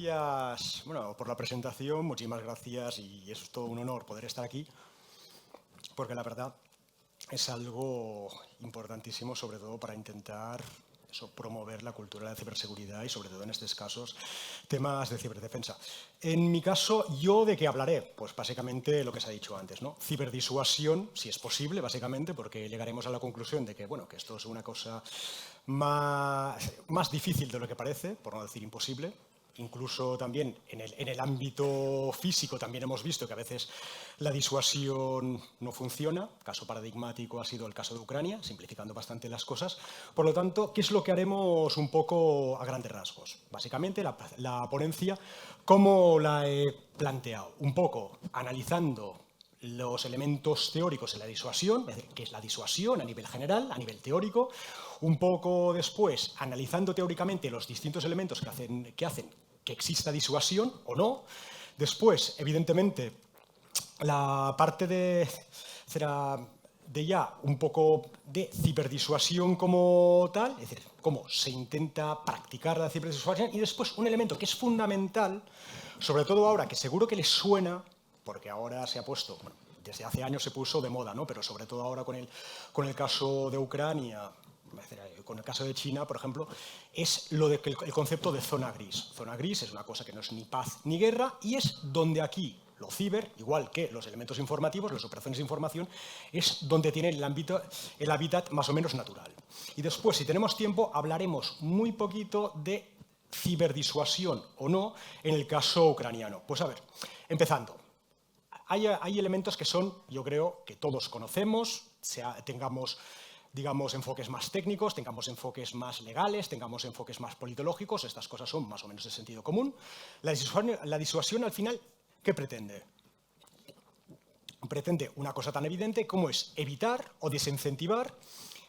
gracias, bueno, por la presentación, muchísimas gracias y es todo un honor poder estar aquí, porque la verdad es algo importantísimo, sobre todo para intentar promover la cultura de ciberseguridad y sobre todo en estos casos temas de ciberdefensa. En mi caso, ¿yo de qué hablaré? Pues básicamente lo que se ha dicho antes, ¿no? Ciberdisuasión, si es posible, básicamente, porque llegaremos a la conclusión de que, bueno, que esto es una cosa más difícil de lo que parece, por no decir imposible. Incluso también en el ámbito físico también hemos visto que a veces la disuasión no funciona. Caso paradigmático ha sido el caso de Ucrania, simplificando bastante las cosas. Por lo tanto, ¿qué es lo que haremos un poco a grandes rasgos? Básicamente, la ponencia, ¿cómo la he planteado? Un poco analizando los elementos teóricos en la disuasión, es decir, qué es la disuasión a nivel general, a nivel teórico. Un poco después, analizando teóricamente los distintos elementos que hacen que exista disuasión o no. Después, evidentemente, la parte será de ya un poco de ciberdisuasión como tal, es decir, cómo se intenta practicar la ciberdisuasión, y después un elemento que es fundamental, sobre todo ahora, que seguro que les suena, porque ahora se ha puesto, bueno, desde hace años se puso de moda, ¿no? Pero sobre todo ahora con el caso de Ucrania, con el caso de China, por ejemplo, es lo de que el concepto de zona gris. Zona gris es una cosa que no es ni paz ni guerra y es donde aquí lo ciber, igual que los elementos informativos, las operaciones de información, es donde tiene el hábitat más o menos natural. Y después, si tenemos tiempo, hablaremos muy poquito de ciberdisuasión o no en el caso ucraniano. Pues a ver, empezando. Hay elementos que son, yo creo, que todos conocemos, tengamos, digamos, enfoques más técnicos, tengamos enfoques más legales, tengamos enfoques más politológicos, estas cosas son más o menos de sentido común. La disuasión, al final, ¿qué pretende? Pretende una cosa tan evidente como es evitar o desincentivar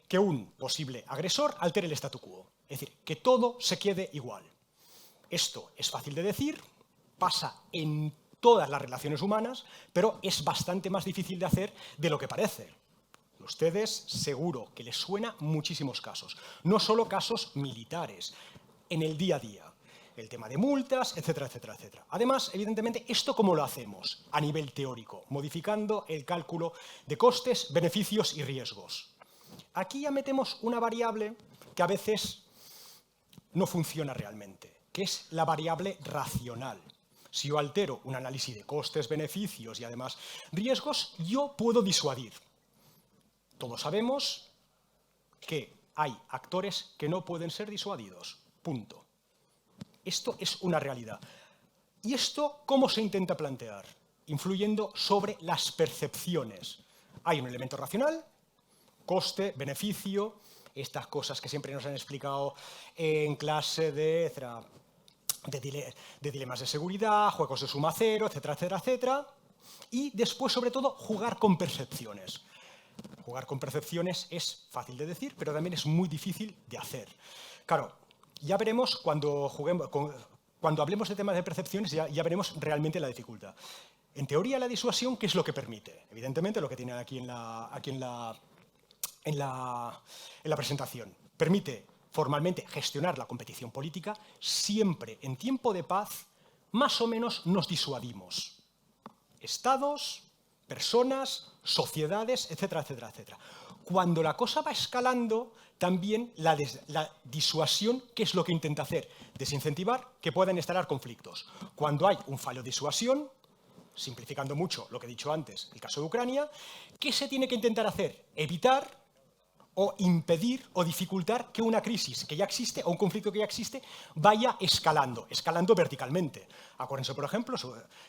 que un posible agresor altere el statu quo, es decir, que todo se quede igual. Esto es fácil de decir, pasa en todas las relaciones humanas, pero es bastante más difícil de hacer de lo que parece. A ustedes seguro que les suena muchísimos casos, no solo casos militares, en el día a día, el tema de multas, etcétera, etcétera, etcétera. Además, evidentemente, ¿esto cómo lo hacemos a nivel teórico? Modificando el cálculo de costes, beneficios y riesgos. Aquí ya metemos una variable que a veces no funciona realmente, que es la variable racional. Si yo altero un análisis de costes, beneficios y además riesgos, yo puedo disuadir. Todos sabemos que hay actores que no pueden ser disuadidos. Punto. Esto es una realidad. ¿Y esto cómo se intenta plantear? Influyendo sobre las percepciones. Hay un elemento racional, coste, beneficio, estas cosas que siempre nos han explicado en clase de dilemas de seguridad, juegos de suma cero, etcétera, etcétera, etcétera. Y después, sobre todo, jugar con percepciones. Jugar con percepciones es fácil de decir, pero también es muy difícil de hacer. Claro, ya veremos cuando hablemos de temas de percepciones, ya veremos realmente la dificultad. En teoría, la disuasión, ¿qué es lo que permite? Evidentemente, lo que tienen aquí en la presentación. Permite formalmente gestionar la competición política. Siempre en tiempo de paz, más o menos nos disuadimos. Estados, personas, sociedades, etcétera, etcétera, etcétera. Cuando la cosa va escalando, también la disuasión, ¿qué es lo que intenta hacer? Desincentivar que puedan instalar conflictos. Cuando hay un fallo de disuasión, simplificando mucho lo que he dicho antes, el caso de Ucrania, ¿qué se tiene que intentar hacer? Evitar o impedir o dificultar que una crisis que ya existe o un conflicto que ya existe vaya escalando verticalmente. Acuérdense, por ejemplo,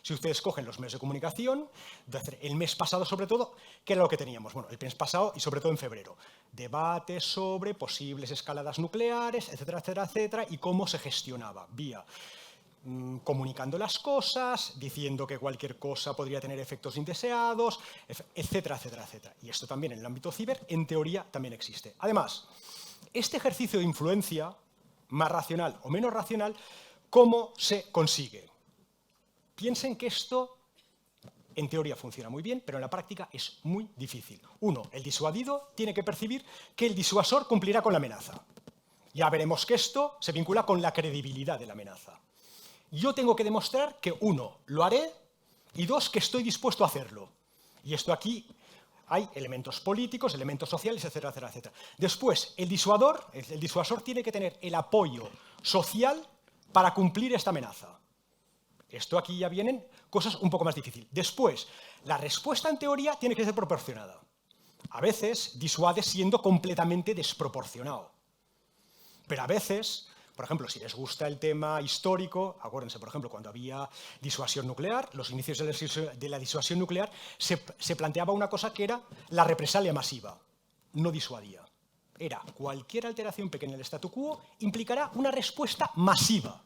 si ustedes cogen los medios de comunicación, el mes pasado sobre todo, ¿qué era lo que teníamos? Bueno, el mes pasado y sobre todo en febrero. Debates sobre posibles escaladas nucleares, etcétera, etcétera, etcétera, y cómo se gestionaba vía comunicando las cosas, diciendo que cualquier cosa podría tener efectos indeseados, etcétera, etcétera, etcétera. Y esto también en el ámbito ciber, en teoría, también existe. Además, este ejercicio de influencia, más racional o menos racional, ¿cómo se consigue? Piensen que esto, en teoría, funciona muy bien, pero en la práctica es muy difícil. Uno, el disuadido tiene que percibir que el disuasor cumplirá con la amenaza. Ya veremos que esto se vincula con la credibilidad de la amenaza. yo tengo que demostrar que, uno, lo haré, y dos, que estoy dispuesto a hacerlo. Y esto aquí hay elementos políticos, elementos sociales, etcétera, etcétera, etcétera. Después, el disuasor tiene que tener el apoyo social para cumplir esta amenaza. Esto aquí ya vienen cosas un poco más difíciles. Después, la respuesta en teoría tiene que ser proporcionada. A veces disuade siendo completamente desproporcionado. Pero a veces, por ejemplo, si les gusta el tema histórico, acuérdense, por ejemplo, cuando había disuasión nuclear, los inicios de la disuasión nuclear, se planteaba una cosa que era la represalia masiva. No disuadía. Era cualquier alteración pequeña del statu quo implicará una respuesta masiva.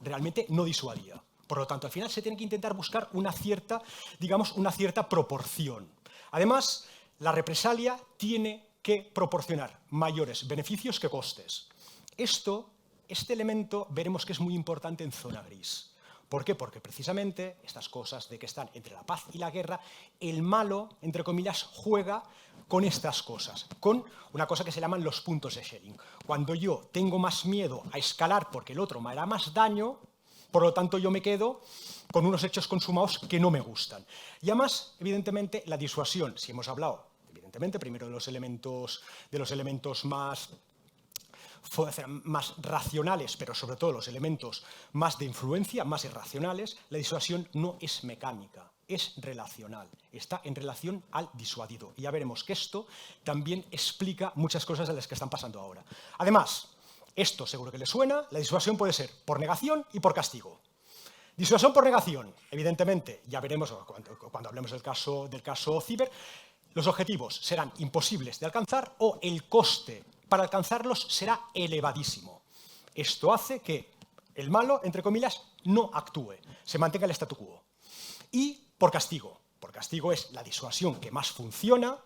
Realmente no disuadía. Por lo tanto, al final se tiene que intentar buscar una cierta, digamos, una cierta proporción. Además, la represalia tiene que proporcionar mayores beneficios que costes. Este elemento veremos que es muy importante en zona gris. ¿Por qué? Porque precisamente estas cosas de que están entre la paz y la guerra, el malo, entre comillas, juega con estas cosas, con una cosa que se llaman los puntos de Schelling. Cuando yo tengo más miedo a escalar porque el otro me hará más daño, por lo tanto yo me quedo con unos hechos consumados que no me gustan. Y además, evidentemente, la disuasión, si hemos hablado, evidentemente, primero de los elementos más racionales, pero sobre todo los elementos más de influencia, más irracionales, la disuasión no es mecánica, es relacional, está en relación al disuadido. Y ya veremos que esto también explica muchas cosas de las que están pasando ahora. Además, esto seguro que les suena, la disuasión puede ser por negación y por castigo. Disuasión por negación, evidentemente, ya veremos cuando hablemos del caso Ciber, los objetivos serán imposibles de alcanzar o el coste para alcanzarlos será elevadísimo. Esto hace que el malo, entre comillas, no actúe, se mantenga el statu quo. Y por castigo. Por castigo es la disuasión que más funciona,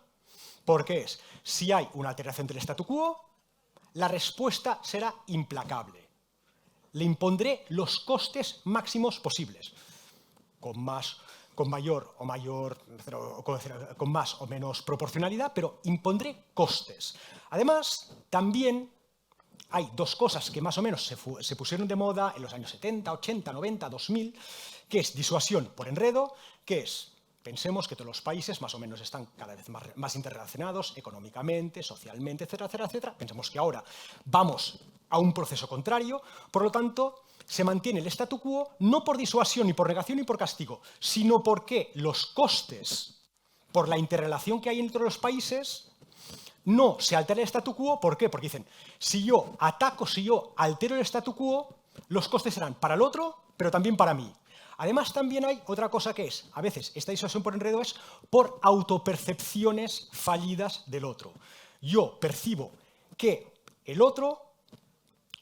porque es, si hay una alteración del statu quo, la respuesta será implacable. Le impondré los costes máximos posibles, con más o menos proporcionalidad, pero impondré costes. Además, también hay dos cosas que más o menos se pusieron de moda en los años 70, 80, 90, 2000, que es disuasión por enredo, que es, pensemos que todos los países más o menos están cada vez más interrelacionados económicamente, socialmente, etcétera, etcétera, etcétera. Pensemos que ahora vamos a un proceso contrario, por lo tanto, se mantiene el statu quo no por disuasión, ni por negación, ni por castigo, sino porque los costes por la interrelación que hay entre los países no se altera el statu quo. ¿Por qué? Porque dicen, si yo altero el statu quo, los costes serán para el otro, pero también para mí. Además, también hay otra cosa que es, a veces, esta disuasión por enredo es por autopercepciones fallidas del otro. Yo percibo que el otro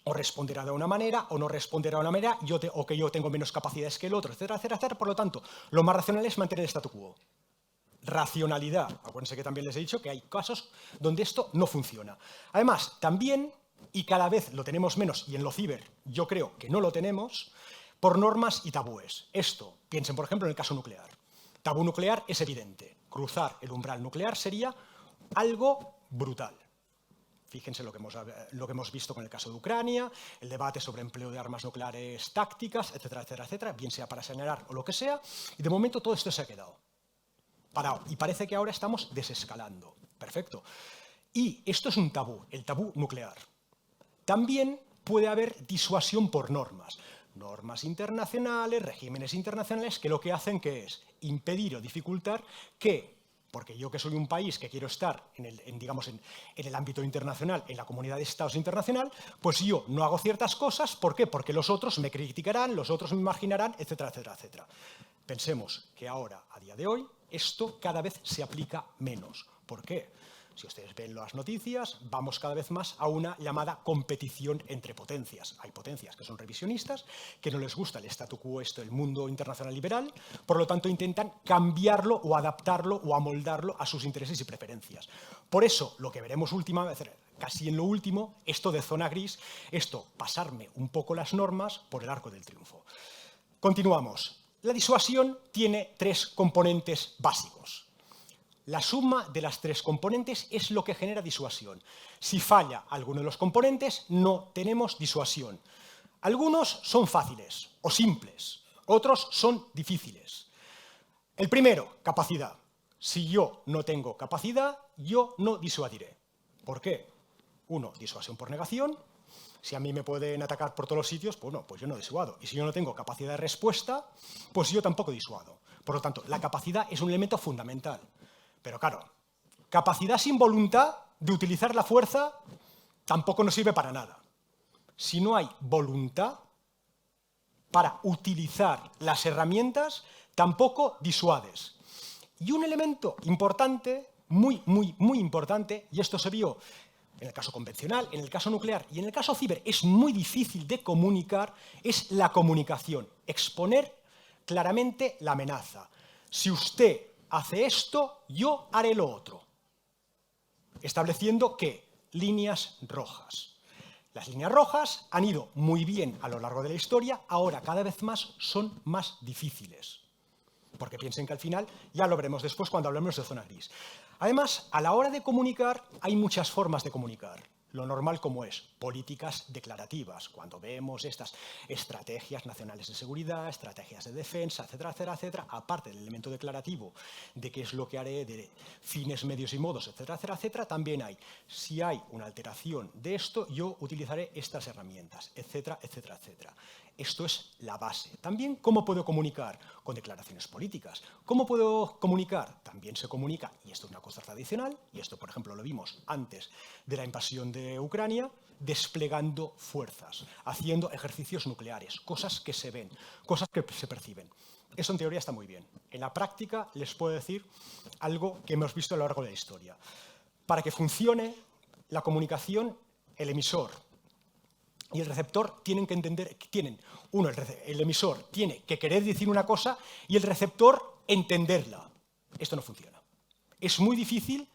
o responderá de una manera o no responderá de una manera, o que yo tengo menos capacidades que el otro, etcétera, etcétera, etcétera. Por lo tanto, lo más racional es mantener el statu quo. Racionalidad. Acuérdense que también les he dicho que hay casos donde esto no funciona. Además, también, y cada vez lo tenemos menos, y en lo ciber yo creo que no lo tenemos, por normas y tabúes. Esto, piensen por ejemplo en el caso nuclear. Tabú nuclear es evidente. Cruzar el umbral nuclear sería algo brutal. Fíjense lo que hemos visto con el caso de Ucrania, el debate sobre empleo de armas nucleares tácticas, etcétera, etcétera, etcétera, bien sea para señalar o lo que sea, y de momento todo esto se ha quedado parado. Y parece que ahora estamos desescalando. Perfecto. Y esto es un tabú, el tabú nuclear. También puede haber disuasión por normas. Normas internacionales, regímenes internacionales, que lo que hacen que es impedir o dificultar que, porque yo que soy un país que quiero estar en el ámbito internacional, en la comunidad de estados internacional, pues yo no hago ciertas cosas. ¿Por qué? Porque los otros me criticarán, los otros me marginarán, etcétera, etcétera, etcétera. Pensemos que ahora, a día de hoy, esto cada vez se aplica menos. ¿Por qué? Si ustedes ven las noticias, vamos cada vez más a una llamada competición entre potencias. Hay potencias que son revisionistas, que no les gusta el statu quo, el mundo internacional liberal, por lo tanto intentan cambiarlo o adaptarlo o amoldarlo a sus intereses y preferencias. Por eso, lo que veremos casi en lo último, esto de zona gris, pasarme un poco las normas por el arco del triunfo. Continuamos. La disuasión tiene tres componentes básicos. La suma de las tres componentes es lo que genera disuasión. Si falla alguno de los componentes, no tenemos disuasión. Algunos son fáciles o simples, otros son difíciles. El primero, capacidad. Si yo no tengo capacidad, yo no disuadiré. ¿Por qué? Uno, disuasión por negación. Si a mí me pueden atacar por todos los sitios, pues no, pues yo no disuado. Y si yo no tengo capacidad de respuesta, pues yo tampoco disuado. Por lo tanto, la capacidad es un elemento fundamental. Pero claro, capacidad sin voluntad de utilizar la fuerza tampoco nos sirve para nada. Si no hay voluntad para utilizar las herramientas, tampoco disuades. Y un elemento importante, muy importante, y esto se vio en el caso convencional, en el caso nuclear y en el caso ciber, es muy difícil de comunicar, es la comunicación. Exponer claramente la amenaza. Si usted hace esto, yo haré lo otro. Estableciendo ¿qué? Líneas rojas. Las líneas rojas han ido muy bien a lo largo de la historia, ahora cada vez más son más difíciles. Porque piensen que al final, ya lo veremos después cuando hablemos de zona gris. Además, a la hora de comunicar, hay muchas formas de comunicar. Lo normal como es, políticas declarativas, cuando vemos estas estrategias nacionales de seguridad, estrategias de defensa, etcétera, etcétera, etcétera, aparte del elemento declarativo de qué es lo que haré, de fines, medios y modos, etcétera, etcétera, etcétera, también hay, si hay una alteración de esto, yo utilizaré estas herramientas, etcétera, etcétera, etcétera. Esto es la base. También, ¿cómo puedo comunicar? Con declaraciones políticas. ¿Cómo puedo comunicar? También se comunica, y esto es una cosa tradicional, y esto, por ejemplo, lo vimos antes de la invasión de Ucrania, desplegando fuerzas, haciendo ejercicios nucleares, cosas que se ven, cosas que se perciben. Eso en teoría está muy bien. En la práctica les puedo decir algo que hemos visto a lo largo de la historia. Para que funcione la comunicación, el emisor y el receptor tienen que entender, el emisor tiene que querer decir una cosa y el receptor entenderla. Esto no funciona. Es muy difícil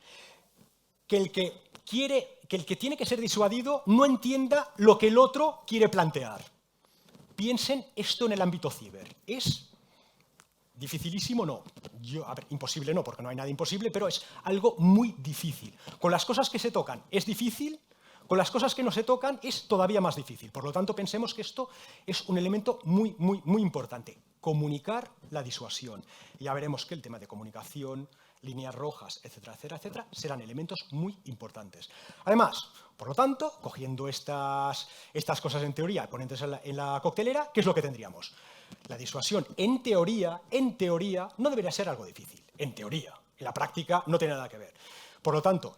que el que tiene que ser disuadido no entienda lo que el otro quiere plantear. Piensen esto en el ámbito ciber. ¿Es dificilísimo? No. Imposible no, porque no hay nada imposible, pero es algo muy difícil. Con las cosas que se tocan es difícil. Con las cosas que no se tocan es todavía más difícil. Por lo tanto, pensemos que esto es un elemento muy importante. Comunicar la disuasión. Ya veremos que el tema de comunicación, líneas rojas, etcétera, etcétera, etcétera, serán elementos muy importantes. Además, por lo tanto, cogiendo estas cosas en teoría y poniéndolas en la coctelera, ¿qué es lo que tendríamos? La disuasión, en teoría, no debería ser algo difícil. En teoría. En la práctica no tiene nada que ver. Por lo tanto,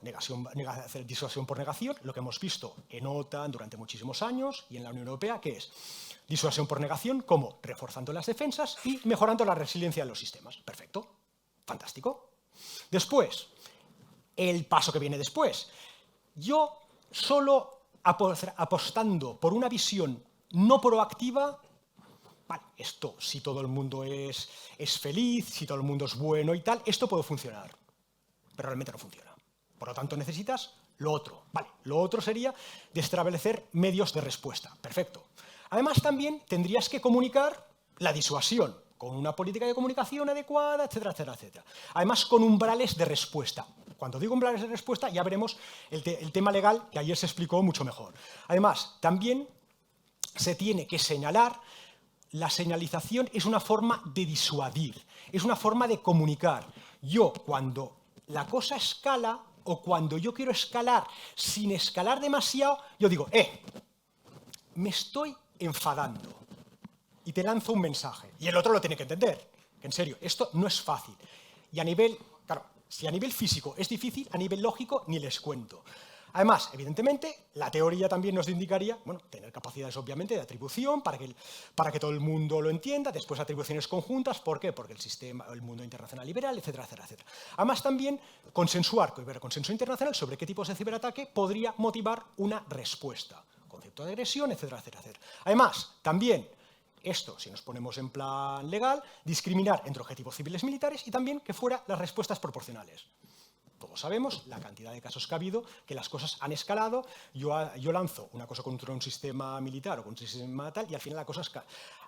disuasión por negación, lo que hemos visto en OTAN durante muchísimos años y en la Unión Europea, que es disuasión por negación como reforzando las defensas y mejorando la resiliencia de los sistemas. Perfecto, fantástico. Después, el paso que viene después. Yo solo apostando por una visión no proactiva, vale, esto si todo el mundo es feliz, si todo el mundo es bueno y tal, esto puede funcionar, pero realmente no funciona. Por lo tanto, necesitas lo otro. Vale, lo otro sería de establecer medios de respuesta. Perfecto. Además, también tendrías que comunicar la disuasión con una política de comunicación adecuada, etcétera, etcétera, etcétera. Además, con umbrales de respuesta. Cuando digo umbrales de respuesta, ya veremos el tema legal, que ayer se explicó mucho mejor. Además, también se tiene que señalar, la señalización es una forma de disuadir, es una forma de comunicar. Yo, cuando la cosa escala, o cuando yo quiero escalar sin escalar demasiado, yo digo, me estoy enfadando. Y te lanzo un mensaje. Y el otro lo tiene que entender. Que en serio, esto no es fácil. Y a nivel, claro, si a nivel físico es difícil, a nivel lógico ni les cuento. Además, evidentemente, la teoría también nos indicaría, bueno, tener capacidades obviamente de atribución para que todo el mundo lo entienda, después atribuciones conjuntas, ¿por qué? Porque el mundo internacional liberal, etcétera, etcétera, etcétera. Además, también consensuar, consenso internacional sobre qué tipos de ciberataque podría motivar una respuesta. Concepto de agresión, etcétera, etcétera, etcétera. Además, también, esto, si nos ponemos en plan legal, discriminar entre objetivos civiles y militares y también que fueran las respuestas proporcionales. Todos sabemos la cantidad de casos que ha habido, que las cosas han escalado, yo lanzo una cosa contra un sistema militar o contra un sistema tal y al final la cosa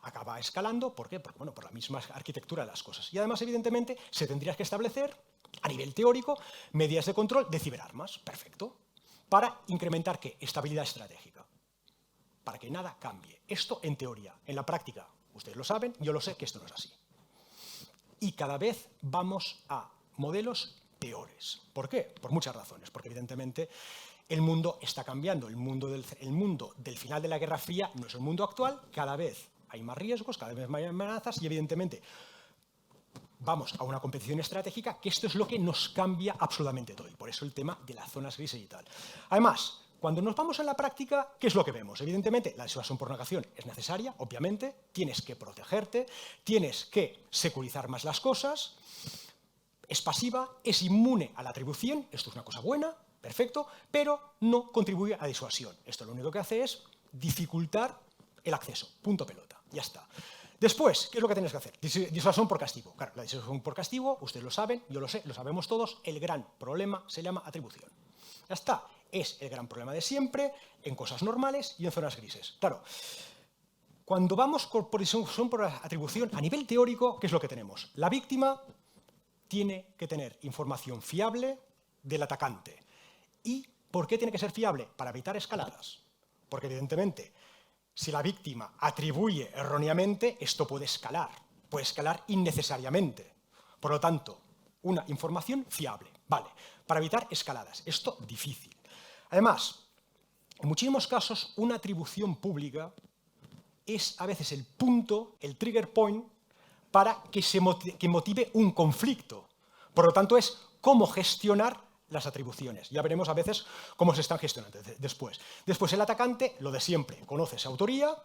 acaba escalando. ¿Por qué? Porque, bueno, por la misma arquitectura de las cosas. Y además, evidentemente, se tendría que establecer, a nivel teórico, medidas de control de ciberarmas. Perfecto. Para incrementar, ¿qué? Estabilidad estratégica. para que nada cambie. Esto en teoría. En la práctica, ustedes lo saben, yo lo sé que esto no es así. Y cada vez vamos a modelos peores. ¿Por qué? Por muchas razones. Porque evidentemente el mundo está cambiando. El mundo del final de la Guerra Fría no es el mundo actual. Cada vez hay más riesgos, cada vez más amenazas y evidentemente vamos a una competición estratégica, que esto es lo que nos cambia absolutamente todo. Y por eso el tema de las zonas grises y tal. Además, cuando nos vamos a la práctica, ¿qué es lo que vemos? Evidentemente, la disuasión por negación es necesaria, obviamente, tienes que protegerte, tienes que securizar más las cosas, es pasiva, es inmune a la atribución, esto es una cosa buena, perfecto, pero no contribuye a la disuasión. Esto lo único que hace es dificultar el acceso, punto pelota, ya está. Después, ¿qué es lo que tienes que hacer? Disuasión por castigo. Claro, la disuasión por castigo, ustedes lo saben, yo lo sé, lo sabemos todos, el gran problema se llama atribución. Ya está, es el gran problema de siempre, en cosas normales y en zonas grises. Claro, cuando vamos por disuasión por atribución, a nivel teórico, ¿qué es lo que tenemos? La víctima tiene que tener información fiable del atacante. ¿Y por qué tiene que ser fiable? Para evitar escaladas. Porque evidentemente, si la víctima atribuye erróneamente, esto puede escalar innecesariamente. Por lo tanto, una información fiable, vale, para evitar escaladas. Esto difícil. Además, en muchísimos casos, una atribución pública es a veces el punto, el trigger point, para que motive un conflicto. Por lo tanto, es cómo gestionar las atribuciones. Ya veremos a veces cómo se están gestionando después. Después, el atacante, lo de siempre, conoce su autoría,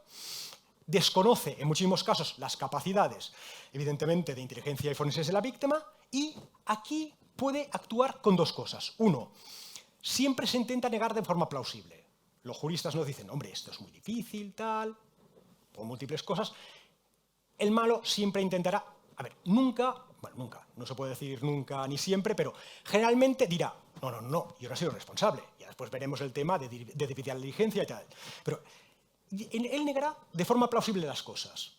desconoce en muchísimos casos las capacidades, evidentemente, de inteligencia y forenses de la víctima, y aquí puede actuar con dos cosas. Uno, siempre se intenta negar de forma plausible. Los juristas nos dicen, hombre, esto es muy difícil, tal, por múltiples cosas. El malo siempre intentará, nunca, no se puede decir nunca ni siempre, pero generalmente dirá, no, yo no he sido responsable. Ya después veremos el tema de debilitar la diligencia y tal. Pero él negará de forma plausible las cosas,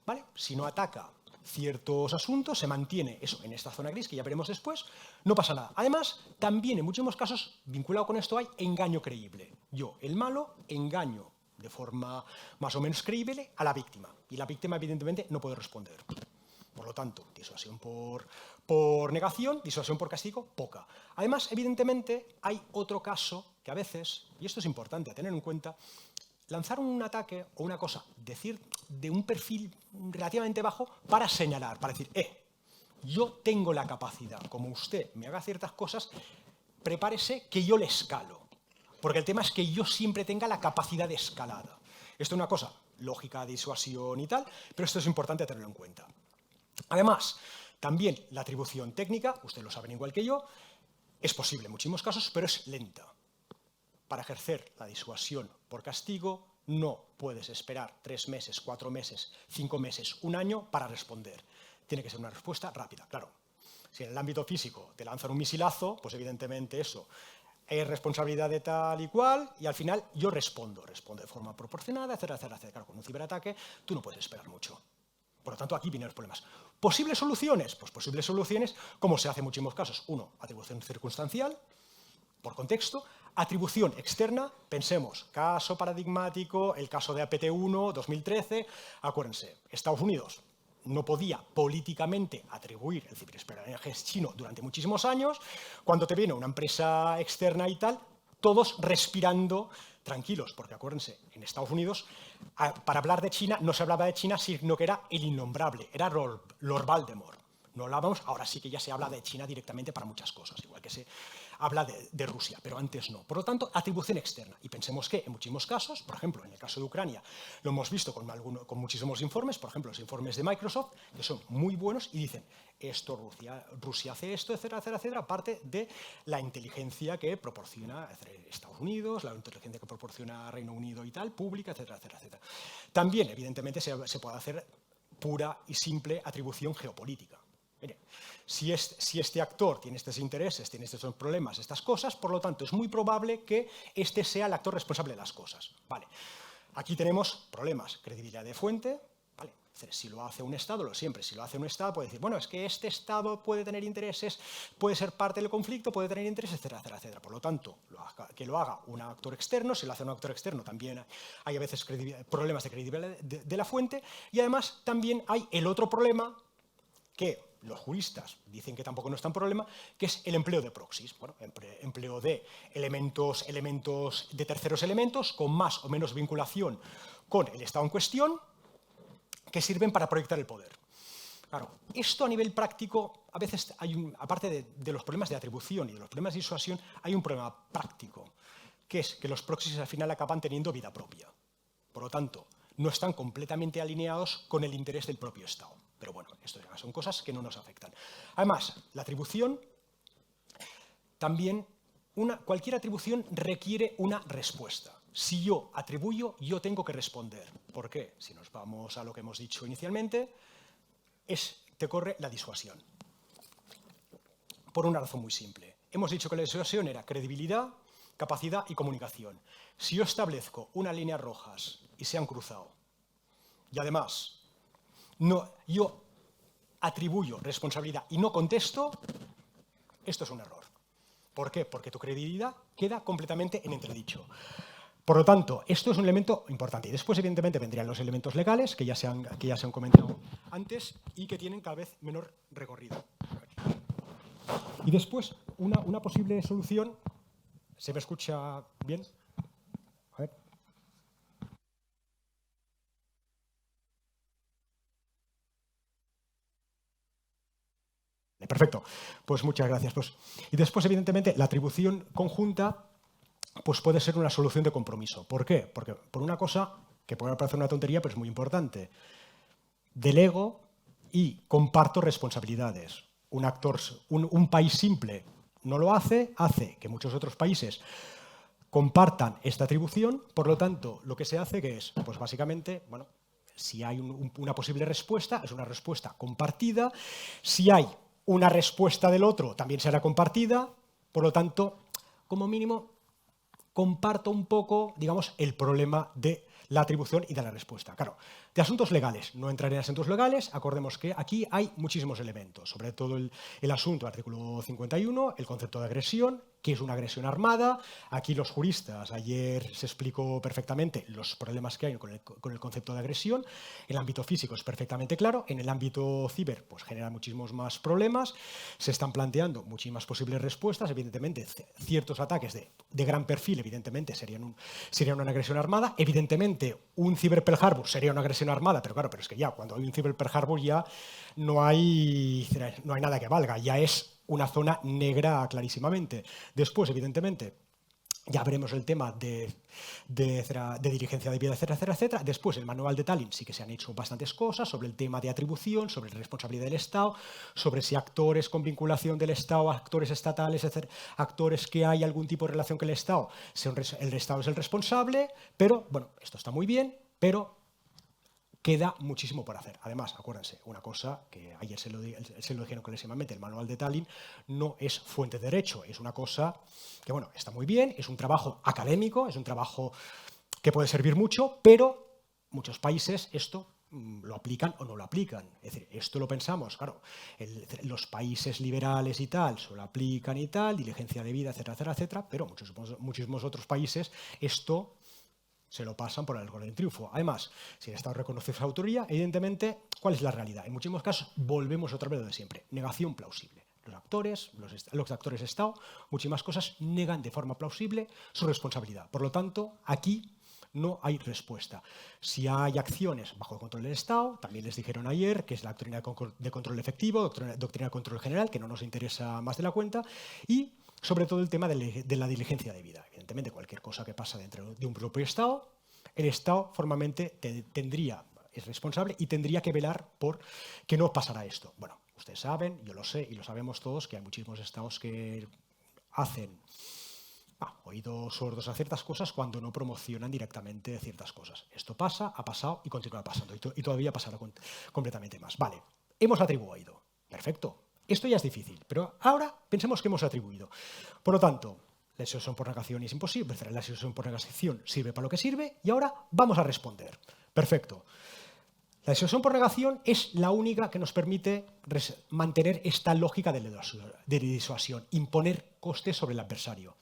¿vale? Si no ataca ciertos asuntos, se mantiene eso en esta zona gris, que ya veremos después, no pasa nada. Además, también en muchísimos casos, vinculado con esto, hay engaño creíble. Yo, el malo, engaño de forma más o menos creíble a la víctima. Y la víctima, evidentemente, no puede responder. Por lo tanto, disuasión por negación, disuasión por castigo, poca. Además, evidentemente, hay otro caso que a veces, y esto es importante a tener en cuenta, lanzar un ataque o una cosa, decir de un perfil relativamente bajo para señalar, para decir, yo tengo la capacidad, como usted me haga ciertas cosas, prepárese que yo le escalo. Porque el tema es que yo siempre tenga la capacidad de escalada. Esto es una cosa lógica de disuasión y tal, pero esto es importante tenerlo en cuenta. Además, también la atribución técnica, ustedes lo saben igual que yo, es posible en muchísimos casos, pero es lenta. Para ejercer la disuasión por castigo no puedes esperar 3 meses, 4 meses, 5 meses, 1 año para responder. Tiene que ser una respuesta rápida, claro. Si en el ámbito físico te lanzan un misilazo, pues evidentemente eso es responsabilidad de tal y cual, y al final yo respondo de forma proporcionada, etcétera, etcétera, etcétera. Claro, con un ciberataque tú no puedes esperar mucho. Por lo tanto, aquí vienen los problemas. ¿Posibles soluciones? Pues posibles soluciones, como se hace en muchísimos casos. Uno, atribución circunstancial, por contexto. Atribución externa, pensemos, caso paradigmático, el caso de APT1, 2013, acuérdense, Estados Unidos no podía políticamente atribuir el ciberespionaje chino durante muchísimos años. Cuando te viene una empresa externa y tal, todos respirando tranquilos, porque acuérdense, en Estados Unidos, para hablar de China, no se hablaba de China, sino que era el innombrable, era Lord Voldemort. No hablábamos, ahora sí que ya se habla de China directamente para muchas cosas, igual que se habla de Rusia, pero antes no. Por lo tanto, atribución externa. Y pensemos que en muchísimos casos, por ejemplo, en el caso de Ucrania, lo hemos visto con muchísimos informes, por ejemplo, los informes de Microsoft, que son muy buenos y dicen, Rusia hace esto, etcétera, etcétera, etcétera, aparte de la inteligencia que proporciona Estados Unidos, la inteligencia que proporciona Reino Unido y tal, pública, etcétera, etcétera, etcétera. También, evidentemente, se puede hacer pura y simple atribución geopolítica. Mire, si este actor tiene estos intereses, tiene estos problemas, estas cosas, por lo tanto, es muy probable que este sea el actor responsable de las cosas. Vale. Aquí tenemos problemas, credibilidad de fuente, ¿vale? Si lo hace un Estado, si lo hace un Estado, puede decir, bueno, es que este Estado puede tener intereses, puede ser parte del conflicto, puede tener intereses, etcétera, etcétera, etcétera. Por lo tanto, que lo haga un actor externo, si lo hace un actor externo también hay a veces problemas de credibilidad de la fuente, y además también hay el otro problema que los juristas dicen que tampoco no es tan problema, que es el empleo de proxies. Bueno, empleo de elementos de terceros elementos con más o menos vinculación con el Estado en cuestión, que sirven para proyectar el poder. Claro, esto a nivel práctico, a veces aparte de los problemas de atribución y de los problemas de disuasión, hay un problema práctico, que es que los proxies al final acaban teniendo vida propia. Por lo tanto, no están completamente alineados con el interés del propio Estado. Pero bueno, esto ya son cosas que no nos afectan. Además, la atribución, también, cualquier atribución requiere una respuesta. Si yo atribuyo, yo tengo que responder. ¿Por qué? Si nos vamos a lo que hemos dicho inicialmente, te corre la disuasión. Por una razón muy simple. Hemos dicho que la disuasión era credibilidad, capacidad y comunicación. Si yo establezco unas líneas rojas y se han cruzado, y además yo atribuyo responsabilidad y no contesto, esto es un error. ¿Por qué? Porque tu credibilidad queda completamente en entredicho. Por lo tanto, esto es un elemento importante. Y después, evidentemente, vendrían los elementos legales, que ya se han comentado antes y que tienen cada vez menor recorrido. Y después, una posible solución. ¿Se me escucha bien? A ver. Perfecto. Pues muchas gracias. Y después, evidentemente, la atribución conjunta pues puede ser una solución de compromiso. ¿Por qué? Porque por una cosa que puede parecer una tontería, pero es muy importante. Delego y comparto responsabilidades. Un país simple no lo hace que muchos otros países compartan esta atribución. Por lo tanto, lo que se hace que es, pues básicamente, bueno, si hay una posible respuesta, es una respuesta compartida. Si hay una respuesta del otro, también será compartida. Por lo tanto, como mínimo, comparto un poco, digamos, el problema de la atribución y de la respuesta. Claro, de asuntos legales, no entraré en asuntos legales, acordemos que aquí hay muchísimos elementos, sobre todo el asunto del artículo 51, el concepto de agresión, que es una agresión armada. Aquí los juristas, ayer se explicó perfectamente los problemas que hay con el concepto de agresión. En el ámbito físico es perfectamente claro, en el ámbito ciber pues genera muchísimos más problemas, se están planteando muchísimas posibles respuestas. Evidentemente, ciertos ataques de gran perfil, evidentemente, serían una agresión armada. Evidentemente, un ciber Pearl Harbor sería una agresión armada, pero claro, pero es que ya cuando hay un ciber Pearl Harbor ya no hay nada que valga, ya es una zona negra clarísimamente. Después, evidentemente, ya veremos el tema de diligencia de vida, etcétera, etcétera, etcétera. Después, el manual de Tallinn sí que se han hecho bastantes cosas sobre el tema de atribución, sobre la responsabilidad del Estado, sobre si actores con vinculación del Estado, actores estatales, etcétera, actores que hay algún tipo de relación con el Estado, el Estado es el responsable, pero, bueno, esto está muy bien, pero queda muchísimo por hacer. Además, acuérdense, una cosa que ayer se lo dijeron clarísimamente, el manual de Tallinn no es fuente de derecho, es una cosa que, bueno, está muy bien, es un trabajo académico, es un trabajo que puede servir mucho, pero muchos países esto lo aplican o no lo aplican. Es decir, esto lo pensamos, claro, los países liberales y tal solo aplican y tal, diligencia de vida, etcétera, etcétera, etcétera, pero muchísimos otros países esto se lo pasan por el arco del triunfo. Además, si el Estado reconoce su autoría, evidentemente, ¿cuál es la realidad? En muchísimos casos volvemos otra vez a lo de siempre. Negación plausible. Los actores de Estado, muchísimas cosas negan de forma plausible su responsabilidad. Por lo tanto, aquí no hay respuesta. Si hay acciones bajo el control del Estado, también les dijeron ayer que es la doctrina de control efectivo, doctrina de control general, que no nos interesa más de la cuenta, y sobre todo el tema de la diligencia de vida. Evidentemente, cualquier cosa que pasa dentro de un propio Estado, el Estado formalmente es responsable y tendría que velar por que no pasara esto. Bueno, ustedes saben, yo lo sé y lo sabemos todos, que hay muchísimos Estados que hacen oídos sordos a ciertas cosas cuando no promocionan directamente ciertas cosas. Esto pasa, ha pasado y continúa pasando. Y todavía pasará completamente más. Vale, hemos atribuido. Perfecto. Esto ya es difícil, pero ahora pensemos que hemos atribuido. Por lo tanto, la disuasión por negación es imposible, la disuasión por negación sirve para lo que sirve y ahora vamos a responder. Perfecto. La disuasión por negación es la única que nos permite mantener esta lógica de disuasión, imponer costes sobre el adversario.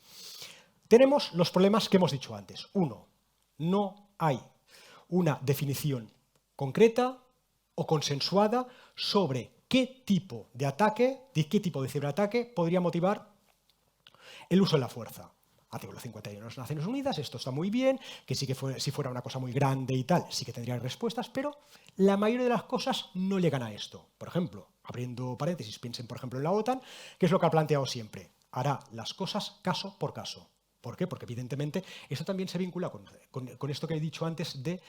Tenemos los problemas que hemos dicho antes. Uno, no hay una definición concreta o consensuada sobre qué tipo de ataque, de qué tipo de ciberataque podría motivar el uso de la fuerza. Artículo 51 de las Naciones Unidas, esto está muy bien, que sí que si fuera una cosa muy grande y tal, sí que tendría respuestas, pero la mayoría de las cosas no llegan a esto. Por ejemplo, abriendo paréntesis, piensen por ejemplo en la OTAN, que es lo que ha planteado siempre, hará las cosas caso por caso. ¿Por qué? Porque evidentemente esto también se vincula con esto que he dicho antes de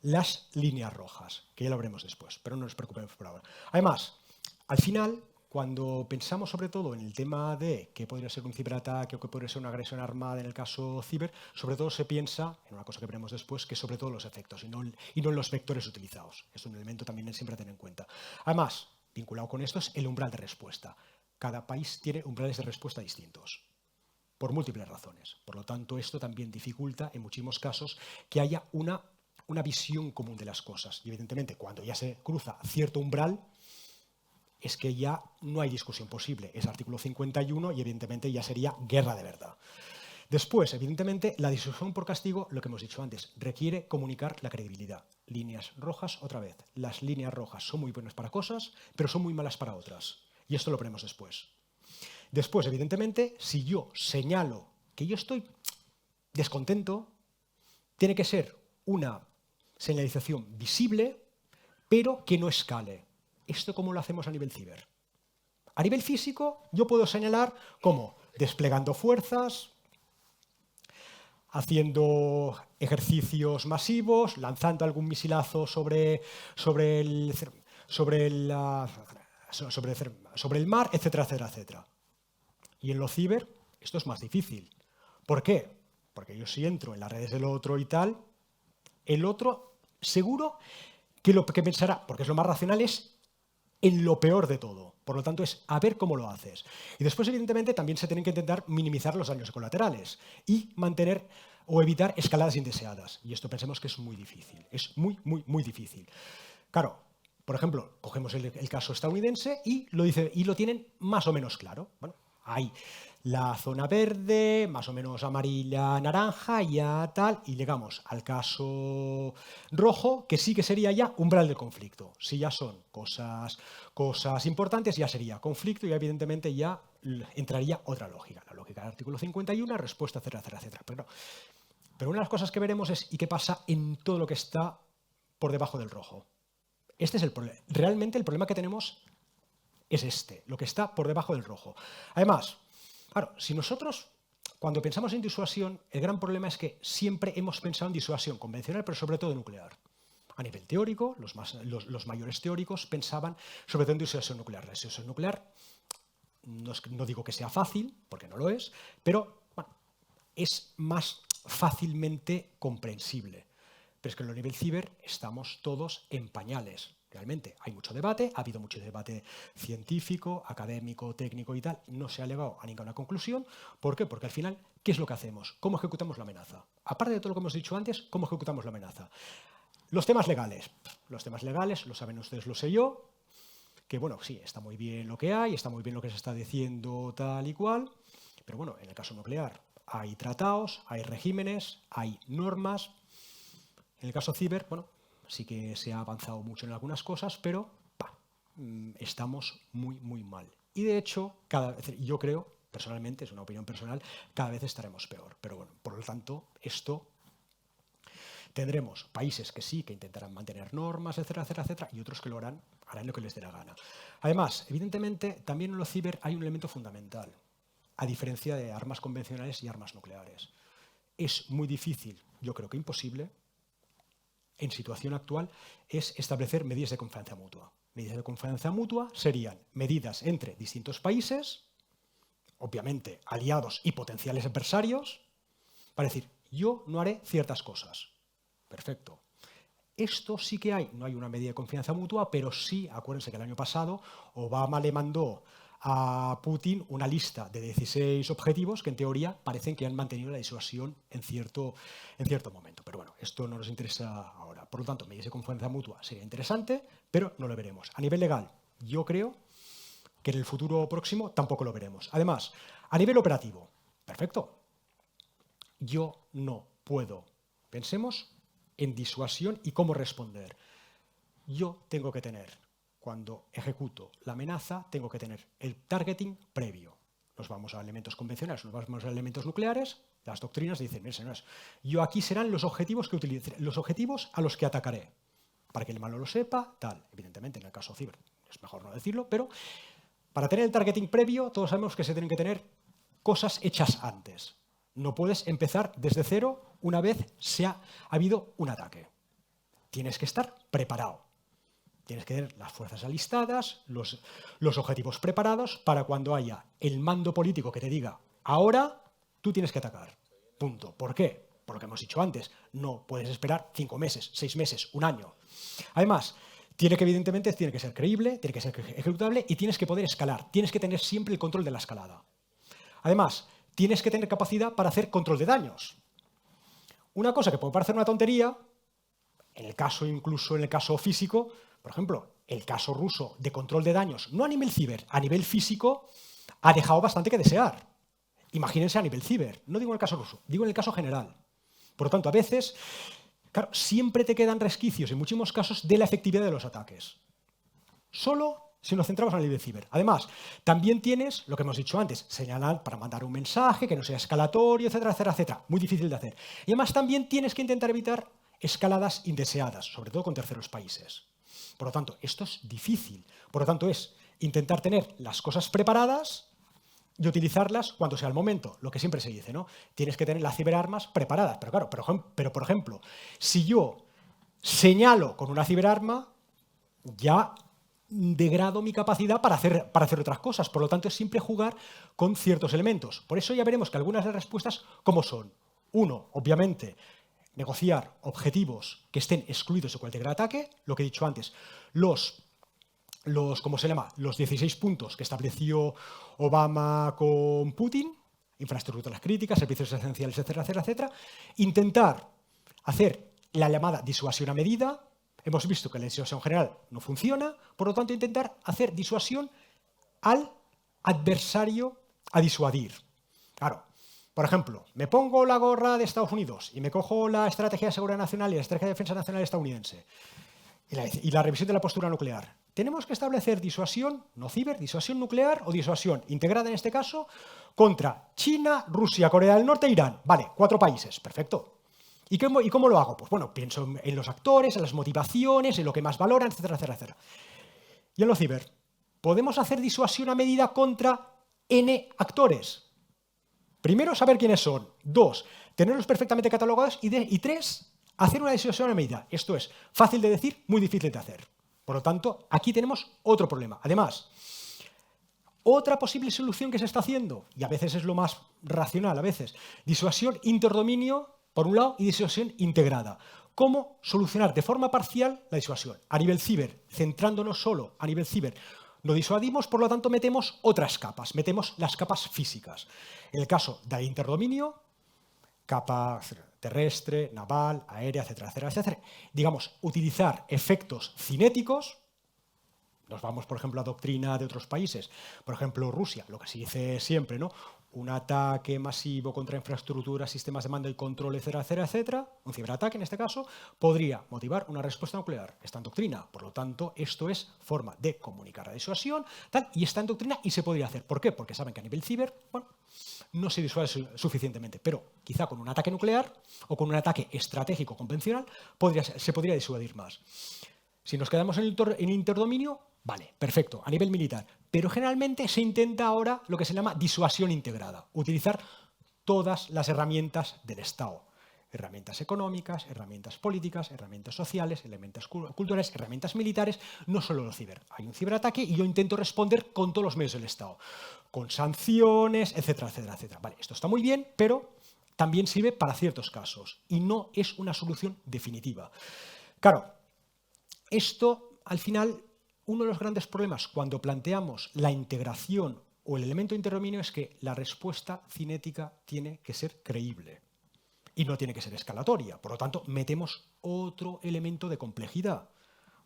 las líneas rojas, que ya lo veremos después, pero no nos preocupemos por ahora. Además, al final, cuando pensamos sobre todo en el tema de qué podría ser un ciberataque o qué podría ser una agresión armada en el caso ciber, sobre todo se piensa, en una cosa que veremos después, que sobre todo los efectos y no en los vectores utilizados. Es un elemento también siempre a tener en cuenta. Además, vinculado con esto es el umbral de respuesta. Cada país tiene umbrales de respuesta distintos, por múltiples razones. Por lo tanto, esto también dificulta en muchísimos casos que haya una visión común de las cosas. Y evidentemente, cuando ya se cruza cierto umbral, es que ya no hay discusión posible. Es artículo 51 y evidentemente ya sería guerra de verdad. Después, evidentemente, la disuasión por castigo, lo que hemos dicho antes, requiere comunicar la credibilidad. Líneas rojas, otra vez. Las líneas rojas son muy buenas para cosas, pero son muy malas para otras. Y esto lo veremos después. Después, evidentemente, si yo señalo que yo estoy descontento, tiene que ser una señalización visible, pero que no escale. ¿Esto cómo lo hacemos a nivel ciber? A nivel físico, yo puedo señalar como desplegando fuerzas, haciendo ejercicios masivos, lanzando algún misilazo sobre el mar, etcétera, etcétera, etcétera. Y en lo ciber, esto es más difícil. ¿Por qué? Porque yo si entro en las redes del otro y tal, el otro seguro que lo que pensará, porque es lo más racional, es en lo peor de todo. Por lo tanto, es a ver cómo lo haces. Y después, evidentemente, también se tienen que intentar minimizar los daños colaterales y mantener o evitar escaladas indeseadas. Y esto pensemos que es muy difícil. Es muy, muy, muy difícil. Claro, por ejemplo, cogemos el caso estadounidense y lo tienen más o menos claro. Bueno, hay la zona verde, más o menos amarilla, naranja, ya tal, y llegamos al caso rojo, que sí que sería ya umbral del conflicto. Si ya son cosas importantes, ya sería conflicto y evidentemente ya entraría otra lógica. La lógica del artículo 51, respuesta, etcétera, etcétera, etcétera. Pero una de las cosas que veremos es ¿y qué pasa en todo lo que está por debajo del rojo? Este es el problema. Realmente el problema que tenemos es lo que está por debajo del rojo. Además, claro, si nosotros, cuando pensamos en disuasión, el gran problema es que siempre hemos pensado en disuasión convencional, pero sobre todo nuclear. A nivel teórico, los mayores teóricos pensaban sobre todo en disuasión nuclear. La disuasión nuclear, no digo que sea fácil, porque no lo es, pero bueno, es más fácilmente comprensible. Pero es que en el nivel ciber estamos todos en pañales. Realmente hay mucho debate, ha habido mucho debate científico, académico, técnico y tal. No se ha llegado a ninguna conclusión. ¿Por qué? Porque al final, ¿qué es lo que hacemos? ¿Cómo ejecutamos la amenaza? Aparte de todo lo que hemos dicho antes, ¿cómo ejecutamos la amenaza? Los temas legales. Los temas legales, lo saben ustedes, lo sé yo. Que bueno, sí, está muy bien lo que hay, está muy bien lo que se está diciendo tal y cual. Pero bueno, en el caso nuclear hay tratados, hay regímenes, hay normas. En el caso ciber, bueno, sí que se ha avanzado mucho en algunas cosas, pero estamos muy, muy mal. Y de hecho, yo creo, personalmente, es una opinión personal, cada vez estaremos peor. Pero bueno, por lo tanto, tendremos países que sí, que intentarán mantener normas, etcétera, etcétera, etcétera, y otros que harán lo que les dé la gana. Además, evidentemente, también en lo ciber hay un elemento fundamental, a diferencia de armas convencionales y armas nucleares. Es muy difícil, yo creo que imposible, en situación actual, es establecer medidas de confianza mutua. Medidas de confianza mutua serían medidas entre distintos países, obviamente aliados y potenciales adversarios, para decir, yo no haré ciertas cosas. Perfecto. Esto sí que hay, no hay una medida de confianza mutua, pero sí, acuérdense que el año pasado Obama le mandó a Putin una lista de 16 objetivos que en teoría parecen que han mantenido la disuasión en cierto momento. Pero bueno, esto no nos interesa ahora. Por lo tanto, medidas de confianza mutua sería interesante, pero no lo veremos. A nivel legal, yo creo que en el futuro próximo tampoco lo veremos. Además, a nivel operativo, perfecto. Yo no puedo. Pensemos en disuasión y cómo responder. Yo tengo que tener, cuando ejecuto la amenaza, tengo que tener el targeting previo. Nos vamos a elementos convencionales, nos vamos a elementos nucleares. Las doctrinas dicen, miren, señores, yo aquí serán los objetivos que utilicé, los objetivos a los que atacaré. Para que el malo lo sepa, tal. Evidentemente, en el caso ciber es mejor no decirlo, pero para tener el targeting previo, todos sabemos que se tienen que tener cosas hechas antes. No puedes empezar desde cero una vez ha habido un ataque. Tienes que estar preparado. Tienes que tener las fuerzas alistadas, los objetivos preparados para cuando haya el mando político que te diga, ahora tú tienes que atacar. Punto. ¿Por qué? Por lo que hemos dicho antes. No puedes esperar 5 meses, 6 meses, un año. Además, evidentemente tiene que ser creíble, tiene que ser ejecutable y tienes que poder escalar. Tienes que tener siempre el control de la escalada. Además, tienes que tener capacidad para hacer control de daños. Una cosa que puede parecer una tontería, incluso en el caso físico, por ejemplo, el caso ruso de control de daños, no a nivel ciber, a nivel físico, ha dejado bastante que desear. Imagínense a nivel ciber, no digo en el caso ruso, digo en el caso general. Por lo tanto, a veces, claro, siempre te quedan resquicios, en muchísimos casos, de la efectividad de los ataques. Solo si nos centramos en el nivel ciber. Además, también tienes, lo que hemos dicho antes, señalar para mandar un mensaje, que no sea escalatorio, etcétera, etcétera, etcétera. Muy difícil de hacer. Y además también tienes que intentar evitar escaladas indeseadas, sobre todo con terceros países. Por lo tanto, esto es difícil. Por lo tanto, es intentar tener las cosas preparadas y utilizarlas cuando sea el momento. Lo que siempre se dice, ¿no? Tienes que tener las ciberarmas preparadas. Pero claro, pero por ejemplo, si yo señalo con una ciberarma, ya degrado mi capacidad para hacer otras cosas. Por lo tanto, es siempre jugar con ciertos elementos. Por eso ya veremos que algunas de las respuestas, ¿cómo son? Uno, obviamente, negociar objetivos que estén excluidos de cualquier ataque. Lo que he dicho antes, ¿cómo se llama? Los 16 puntos que estableció Obama con Putin, infraestructuras críticas, servicios esenciales, etcétera, etcétera, etcétera. Intentar hacer la llamada disuasión a medida. Hemos visto que la disuasión general no funciona, por lo tanto, intentar hacer disuasión al adversario a disuadir. Claro, por ejemplo, me pongo la gorra de Estados Unidos y me cojo la estrategia de seguridad nacional y la estrategia de defensa nacional estadounidense y la revisión de la postura nuclear. Tenemos que establecer disuasión, no ciber, disuasión nuclear o disuasión integrada en este caso contra China, Rusia, Corea del Norte e Irán. Vale, 4 países, perfecto. ¿Y cómo lo hago? Pues bueno, pienso en los actores, en las motivaciones, en lo que más valoran, etcétera, etcétera, etcétera. Y en lo ciber, ¿podemos hacer disuasión a medida contra N actores? Primero, saber quiénes son. 2, tenerlos perfectamente catalogados. Y 3, hacer una disuasión a medida. Esto es fácil de decir, muy difícil de hacer. Por lo tanto, aquí tenemos otro problema. Además, otra posible solución que se está haciendo, y a veces es lo más racional, a veces, disuasión interdominio, por un lado, y disuasión integrada. ¿Cómo solucionar de forma parcial la disuasión? A nivel ciber, centrándonos solo a nivel ciber, no disuadimos, por lo tanto, metemos otras capas, metemos las capas físicas. En el caso del interdominio, capa terrestre, naval, aérea, etcétera, etcétera, etcétera. Digamos, utilizar efectos cinéticos. Nos vamos, por ejemplo, a doctrina de otros países. Por ejemplo, Rusia, lo que se dice siempre, ¿no? Un ataque masivo contra infraestructuras, sistemas de mando y control, etcétera, etcétera, etcétera, un ciberataque en este caso, podría motivar una respuesta nuclear. Está en doctrina. Por lo tanto, esto es forma de comunicar la disuasión, tal, y está en doctrina y se podría hacer. ¿Por qué? Porque saben que a nivel ciber, bueno, no se disuade suficientemente, pero quizá con un ataque nuclear o con un ataque estratégico convencional se podría disuadir más. Si nos quedamos en el interdominio, vale, perfecto, a nivel militar. Pero generalmente se intenta ahora lo que se llama disuasión integrada. Utilizar todas las herramientas del Estado. Herramientas económicas, herramientas políticas, herramientas sociales, herramientas culturales, herramientas militares, no solo los ciber. Hay un ciberataque y yo intento responder con todos los medios del Estado. Con sanciones, etcétera, etcétera, etcétera. Vale, esto está muy bien, pero también sirve para ciertos casos y no es una solución definitiva. Claro, esto, al final, uno de los grandes problemas cuando planteamos la integración o el elemento interdominio es que la respuesta cinética tiene que ser creíble. y no tiene que ser escalatoria. Por lo tanto, metemos otro elemento de complejidad.